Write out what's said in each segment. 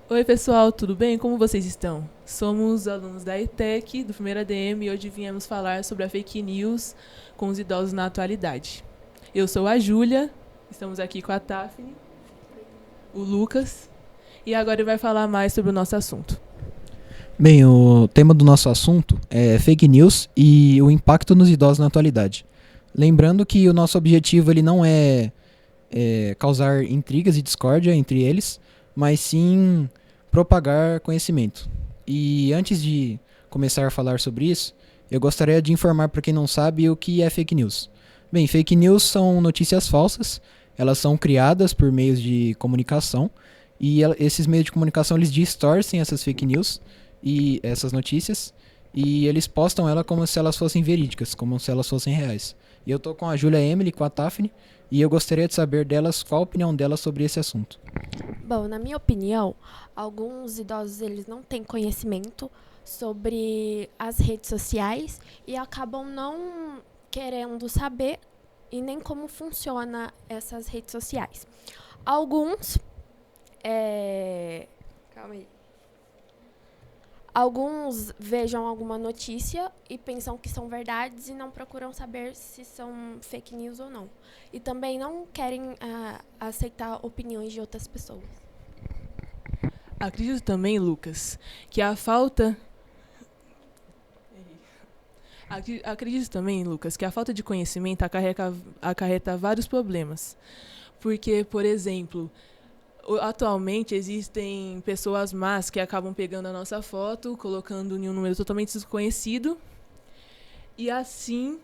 Oi, pessoal, tudo bem? Como vocês estão? Somos alunos da ETEC, do primeiro ADM, e hoje viemos falar sobre a fake news com os idosos na atualidade. Eu sou a Júlia, estamos aqui com a Tafne, o Lucas, e agora ele vai falar mais sobre o nosso assunto. Bem, o tema do nosso assunto é fake news e o impacto nos idosos na atualidade. Lembrando que o nosso objetivo ele não é causar intrigas e discórdia entre eles, mas sim propagar conhecimento. E antes de começar a falar sobre isso, eu gostaria de informar para quem não sabe o que é fake news. Bem, fake news são notícias falsas, elas são criadas por meios de comunicação e esses meios de comunicação eles distorcem essas fake news e essas notícias e eles postam ela como se elas fossem verídicas, como se elas fossem reais. E eu tô com a Julia Emily, com a Tafne, e eu gostaria de saber delas qual a opinião delas sobre esse assunto. Bom, na minha opinião, alguns idosos eles não têm conhecimento sobre as redes sociais e acabam não querendo saber e nem como funciona essas redes sociais. Alguns, calma aí. Alguns vejam alguma notícia e pensam que são verdades e não procuram saber se são fake news ou não. E também não querem aceitar opiniões de outras pessoas. Acredito também, Lucas, que a falta Acredito também, Lucas, que a falta de conhecimento acarreta vários problemas. Porque, por exemplo, atualmente existem pessoas más que acabam pegando a nossa foto, colocando em um número totalmente desconhecido, e assim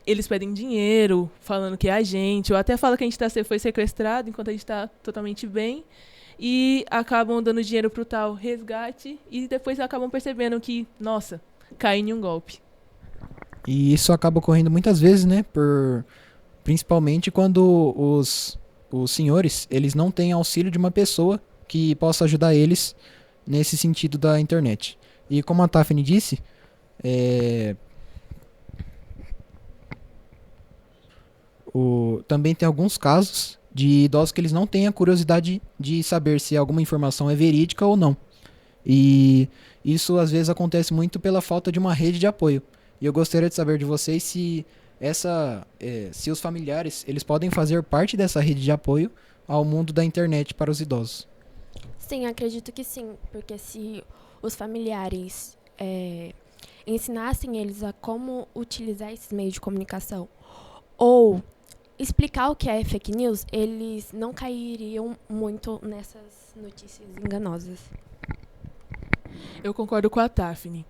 eles pedem dinheiro, falando que é a gente, ou até falam que a gente foi sequestrado enquanto a gente está totalmente bem, e acabam dando dinheiro para o tal resgate, e depois acabam percebendo que, nossa, caí em um golpe. E isso acaba ocorrendo muitas vezes, né? Principalmente quando os senhores eles não têm auxílio de uma pessoa que possa ajudar eles nesse sentido da internet. E como a Tafni disse, é, também tem alguns casos de idosos que eles não têm a curiosidade de saber se alguma informação é verídica ou não. E isso às vezes acontece muito pela falta de uma rede de apoio. E eu gostaria de saber de vocês se os familiares eles podem fazer parte dessa rede de apoio ao mundo da internet para os idosos. Sim, acredito que sim, porque se os familiares ensinassem eles a como utilizar esses meios de comunicação ou explicar o que é fake news, eles não cairiam muito nessas notícias enganosas. Eu concordo com a Tafni.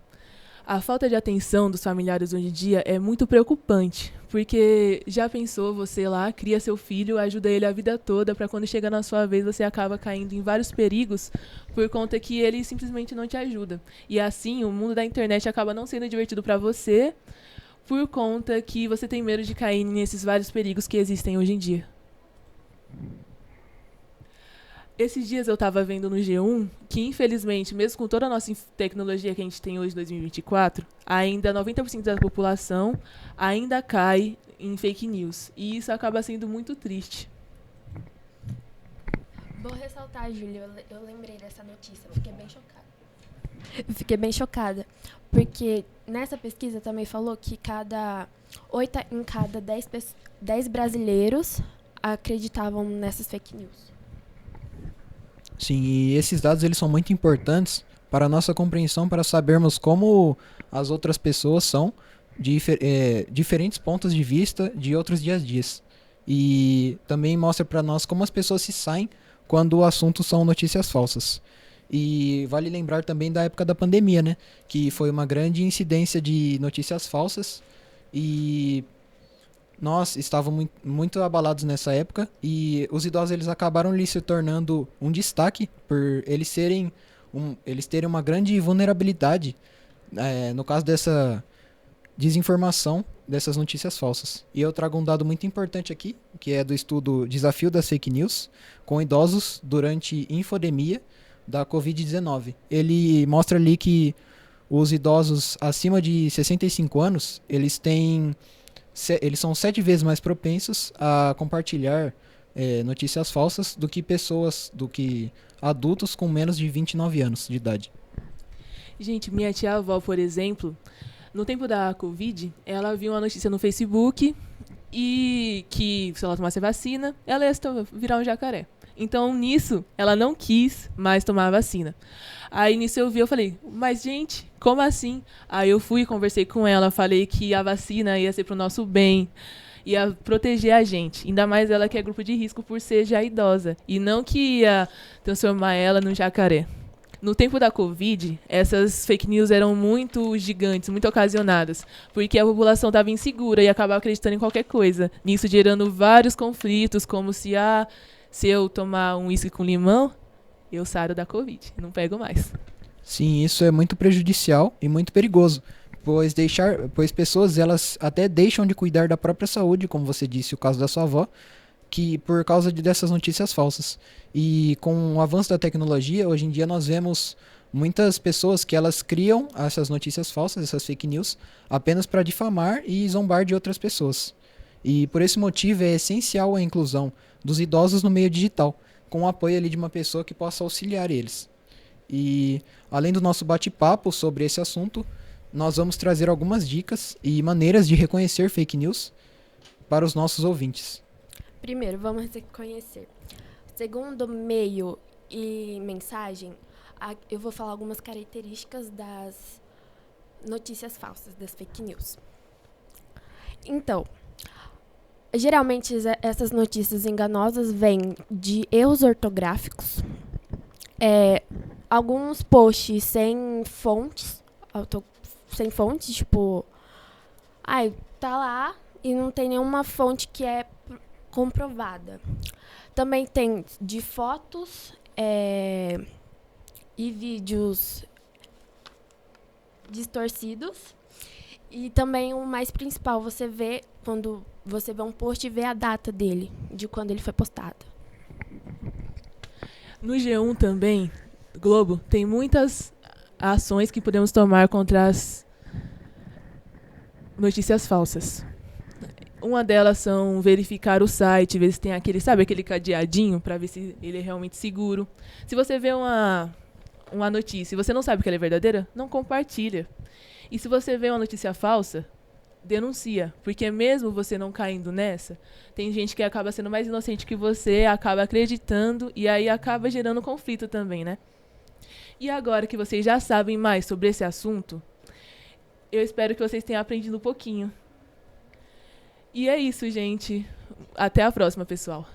A falta de atenção dos familiares hoje em dia é muito preocupante, porque já pensou, você lá cria seu filho, ajuda ele a vida toda, para quando chega na sua vez você acaba caindo em vários perigos por conta que ele simplesmente não te ajuda. E assim, o mundo da internet acaba não sendo divertido para você, por conta que você tem medo de cair nesses vários perigos que existem hoje em dia. Esses dias eu estava vendo no G1 que, infelizmente, mesmo com toda a nossa tecnologia que a gente tem hoje em 2024, ainda 90% da população ainda cai em fake news. E isso acaba sendo muito triste. Vou ressaltar, Júlia, eu lembrei dessa notícia, fiquei bem chocada. Fiquei bem chocada, porque nessa pesquisa também falou que 8 em cada 10 brasileiros acreditavam nessas fake news. Sim, e esses dados eles são muito importantes para a nossa compreensão, para sabermos como as outras pessoas são de diferentes pontos de vista de outros dias a dias. E também mostra para nós como as pessoas se saem quando o assunto são notícias falsas. E vale lembrar também da época da pandemia, né? Que foi uma grande incidência de notícias falsas e nós estávamos muito abalados nessa época e os idosos eles acabaram ali se tornando um destaque por eles terem uma grande vulnerabilidade no caso dessa desinformação dessas notícias falsas. E eu trago um dado muito importante aqui, que é do estudo Desafio das Fake News com idosos durante infodemia da Covid-19. Ele mostra ali que os idosos acima de 65 anos, eles são 7 vezes mais propensos a compartilhar notícias falsas do que adultos com menos de 29 anos de idade. Gente, minha tia-avó, por exemplo, no tempo da Covid, ela viu uma notícia no Facebook e que se ela tomasse vacina, ela ia virar um jacaré. Então, nisso, ela não quis mais tomar a vacina. Aí, nisso eu falei, mas gente, como assim? Aí eu fui, conversei com ela, falei que a vacina ia ser pro nosso bem, ia proteger a gente. Ainda mais ela que é grupo de risco por ser já idosa. E não que ia transformar ela num jacaré. No tempo da Covid, essas fake news eram muito gigantes, muito ocasionadas, porque a população estava insegura e acabava acreditando em qualquer coisa. Nisso gerando vários conflitos, como se eu tomar um uísque com limão, eu saro da Covid, não pego mais. Sim, isso é muito prejudicial e muito perigoso, pois pessoas elas até deixam de cuidar da própria saúde, como você disse, o caso da sua avó, que por causa dessas notícias falsas. E com o avanço da tecnologia, hoje em dia nós vemos muitas pessoas que elas criam essas notícias falsas, essas fake news, apenas para difamar e zombar de outras pessoas. E por esse motivo é essencial a inclusão dos idosos no meio digital, com o apoio ali de uma pessoa que possa auxiliar eles. E além do nosso bate-papo sobre esse assunto, nós vamos trazer algumas dicas e maneiras de reconhecer fake news para os nossos ouvintes. Primeiro, vamos reconhecer. Segundo meio e mensagem, eu vou falar algumas características das notícias falsas, das fake news. Então, geralmente essas notícias enganosas vêm de erros ortográficos, alguns posts sem fontes, tipo, tá lá e não tem nenhuma fonte que é comprovada. Também tem de fotos e vídeos distorcidos. E também o mais principal, quando você vê um post e vê a data dele, de quando ele foi postado. No G1 também, Globo, tem muitas ações que podemos tomar contra as notícias falsas. Uma delas são verificar o site, ver se tem aquele cadeadinho para ver se ele é realmente seguro. Se você vê uma notícia e você não sabe que ela é verdadeira, não compartilha. E se você vê uma notícia falsa, denuncia. Porque mesmo você não caindo nessa, tem gente que acaba sendo mais inocente que você, acaba acreditando e aí acaba gerando conflito também, né? E agora que vocês já sabem mais sobre esse assunto, eu espero que vocês tenham aprendido um pouquinho. E é isso, gente. Até a próxima, pessoal.